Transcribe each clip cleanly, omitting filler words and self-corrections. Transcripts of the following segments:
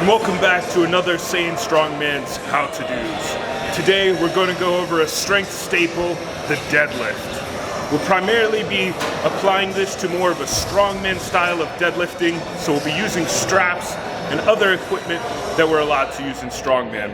and welcome back to another Saiyan Strongman's how-to-dos. Today we're going to go over a strength staple, the deadlift. We'll primarily be applying this to more of a strongman style of deadlifting, so we'll be using straps and other equipment that we're allowed to use in strongman.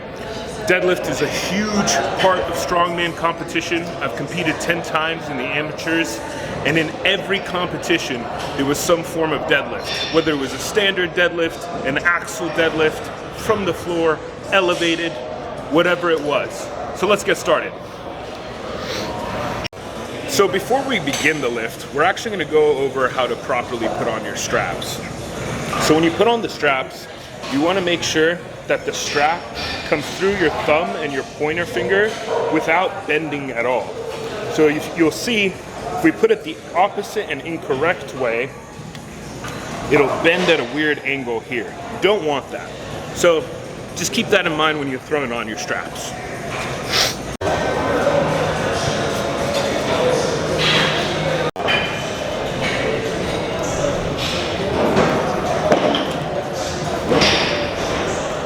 Deadlift is a huge part of strongman competition. I've competed 10 times in the amateurs, and in every competition there was some form of deadlift. Whether it was a standard deadlift, an axle deadlift, from the floor, elevated, whatever it was. So let's get started. So before we begin the lift, we're actually going to go over how to properly put on your straps. So when you put on the straps, you want to make sure that the strap comes through your thumb and your pointer finger without bending at all. So you'll see if we put it the opposite and incorrect way, it'll bend at a weird angle here. You don't want that. So just keep that in mind when you're throwing on your straps.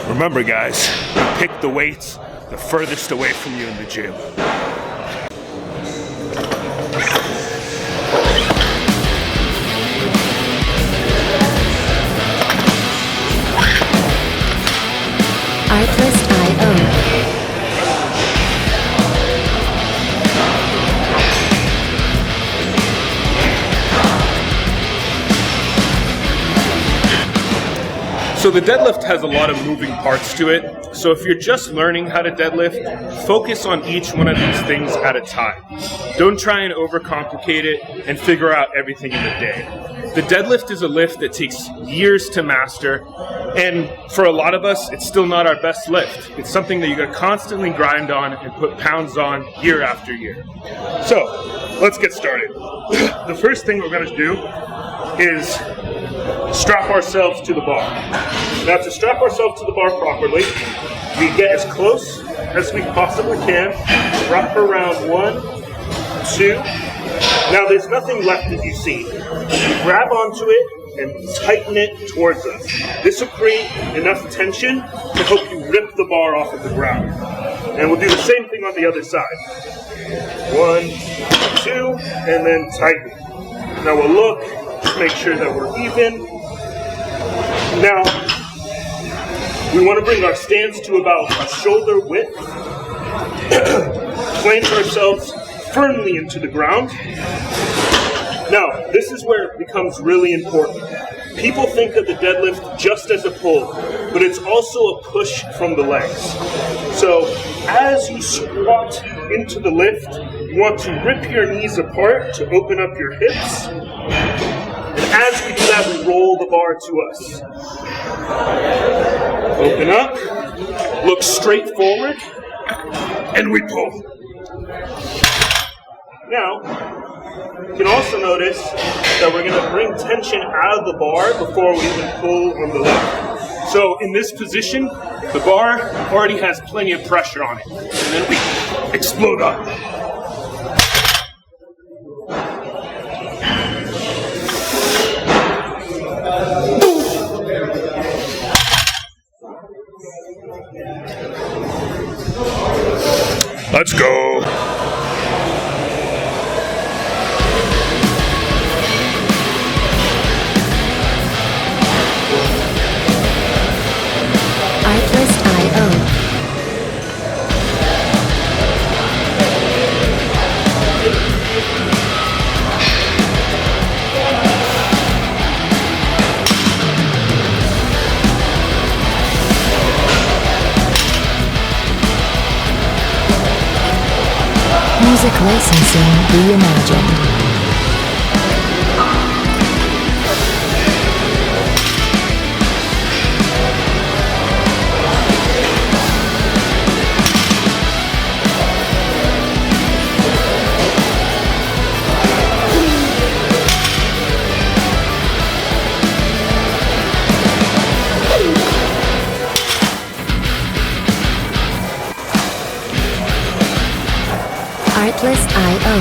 Remember guys, pick the weights the furthest away from you in the gym. So the deadlift has a lot of moving parts to it. So if you're just learning how to deadlift, focus on each one of these things at a time. Don't try and overcomplicate it and figure out everything in a day. The deadlift is a lift that takes years to master, and for a lot of us, it's still not our best lift. It's something that you gotta constantly grind on and put pounds on year after year. So let's get started. The first thing we're gonna do is strap ourselves to the bar. Now to strap ourselves to the bar properly, we get as close as we possibly can, wrap around 1, 2. Now there's nothing left as you see. You grab onto it and tighten it towards us. This will create enough tension to help you rip the bar off of the ground. And we'll do the same thing on the other side. 1, 2, and then tighten. Now we'll look, just make sure that we're even. Now, we want to bring our stance to about a shoulder width. Plant ourselves firmly into the ground. Now, this is where it becomes really important. People think of the deadlift just as a pull, but it's also a push from the legs. So, as you squat into the lift, you want to rip your knees apart to open up your hips. And as we do that, we roll the bar to us. Open up, look straight forward, and we pull. Now, you can also notice that we're going to bring tension out of the bar before we even pull on the lift. So in this position, the bar already has plenty of pressure on it. And then we explode up. Let's go. Music licensing reimagined. Artlist.io.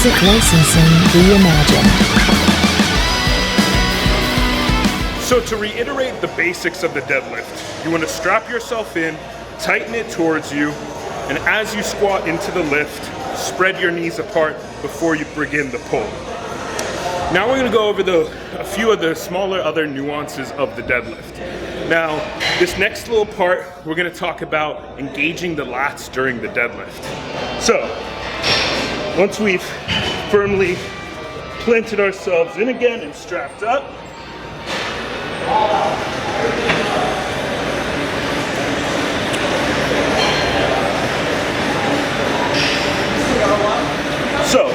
Music licensing reimagined. So to reiterate the basics of the deadlift, you want to strap yourself in, tighten it towards you, and as you squat into the lift, spread your knees apart before you begin the pull. Now we're going to go over a few of the smaller other nuances of the deadlift. Now, this next little part, we're going to talk about engaging the lats during the deadlift. So, once we've firmly planted ourselves in again and strapped up, so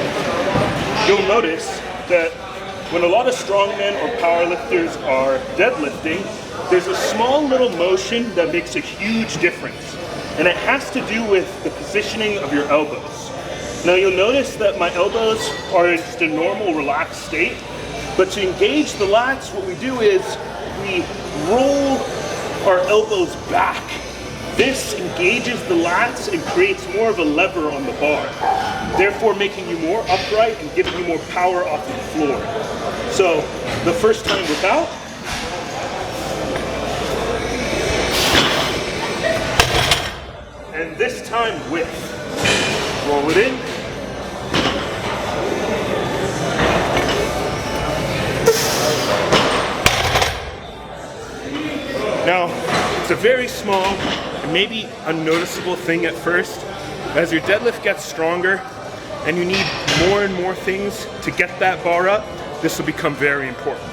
you'll notice that when a lot of strongmen or powerlifters are deadlifting, there's a small little motion that makes a huge difference, and it has to do with the positioning of your elbows. Now you'll notice that my elbows are in just a normal relaxed state, but to engage the lats, what we do is we roll our elbows back. This engages the lats and creates more of a lever on the bar, therefore making you more upright and giving you more power off the floor. So the first time without, and this time with. Roll it in. Now, it's a very small and maybe unnoticeable thing at first. As your deadlift gets stronger and you need more and more things to get that bar up, this will become very important.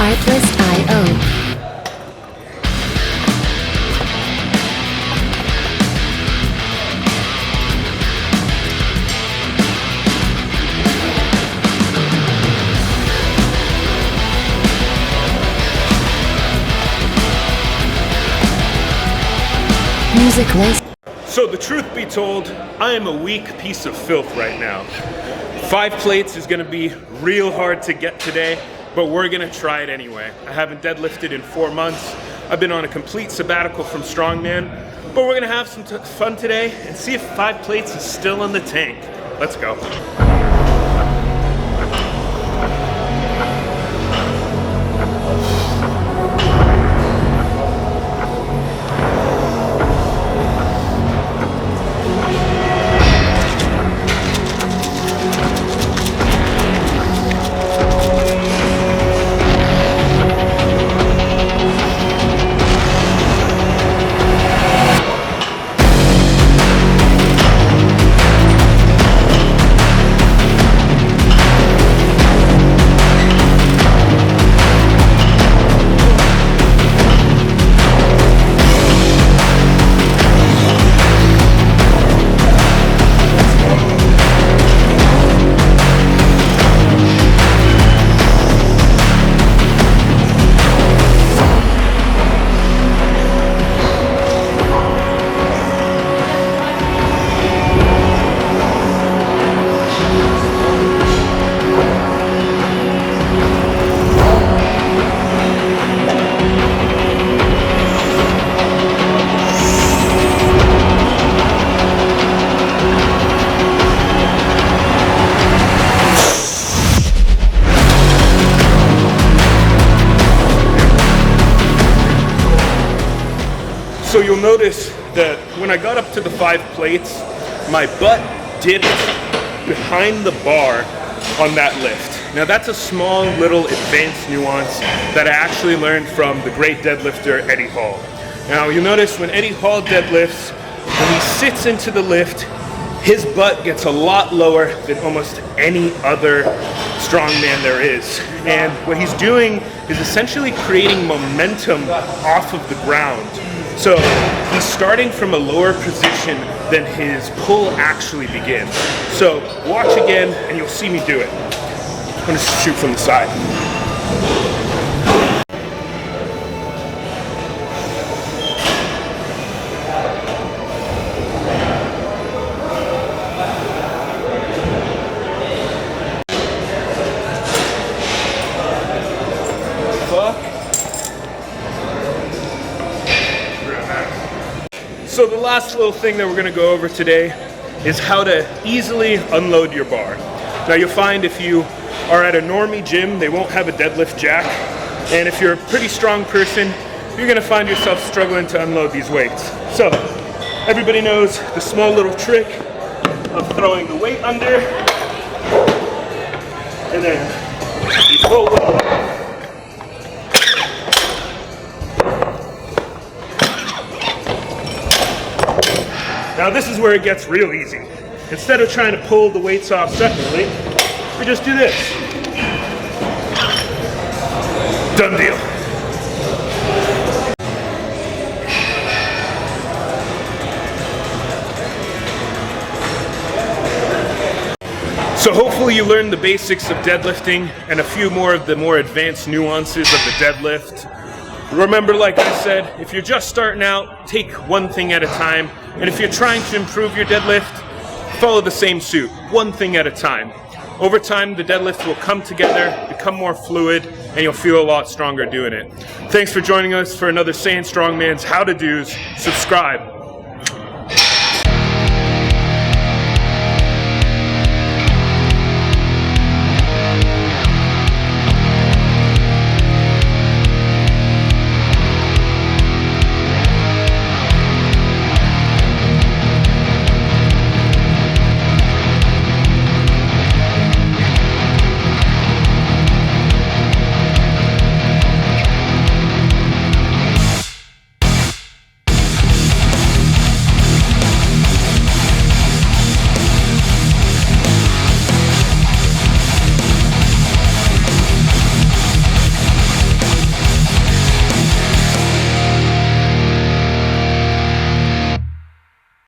Artlist.io. Music list. So the truth be told, I am a weak piece of filth right now. 5 plates is gonna be real hard to get today, but we're gonna try it anyway. I haven't deadlifted in 4 months. I've been on a complete sabbatical from Strongman, but we're gonna have some fun today and see if 5 plates is still in the tank. Let's go. So you'll notice that when I got up to the 5 plates, my butt dipped behind the bar on that lift. Now that's a small little advanced nuance that I actually learned from the great deadlifter Eddie Hall. Now you'll notice when Eddie Hall deadlifts, when he sits into the lift, his butt gets a lot lower than almost any other strongman there is. And what he's doing is essentially creating momentum off of the ground. So he's starting from a lower position than his pull actually begins. So watch again and you'll see me do it. I'm gonna shoot from the side. So the last little thing that we're going to go over today is how to easily unload your bar. Now you'll find if you are at a normie gym, they won't have a deadlift jack. And if you're a pretty strong person, you're going to find yourself struggling to unload these weights. So everybody knows the small little trick of throwing the weight under and then you pull it up. Now this is where it gets real easy. Instead of trying to pull the weights off separately, we just do this. Done deal. So hopefully you learned the basics of deadlifting and a few more of the more advanced nuances of the deadlift. Remember, like I said, if you're just starting out, take one thing at a time. And if you're trying to improve your deadlift, follow the same suit, one thing at a time. Over time, the deadlift will come together, become more fluid, and you'll feel a lot stronger doing it. Thanks for joining us for another Saiyan Strongman's How to Do's. Subscribe.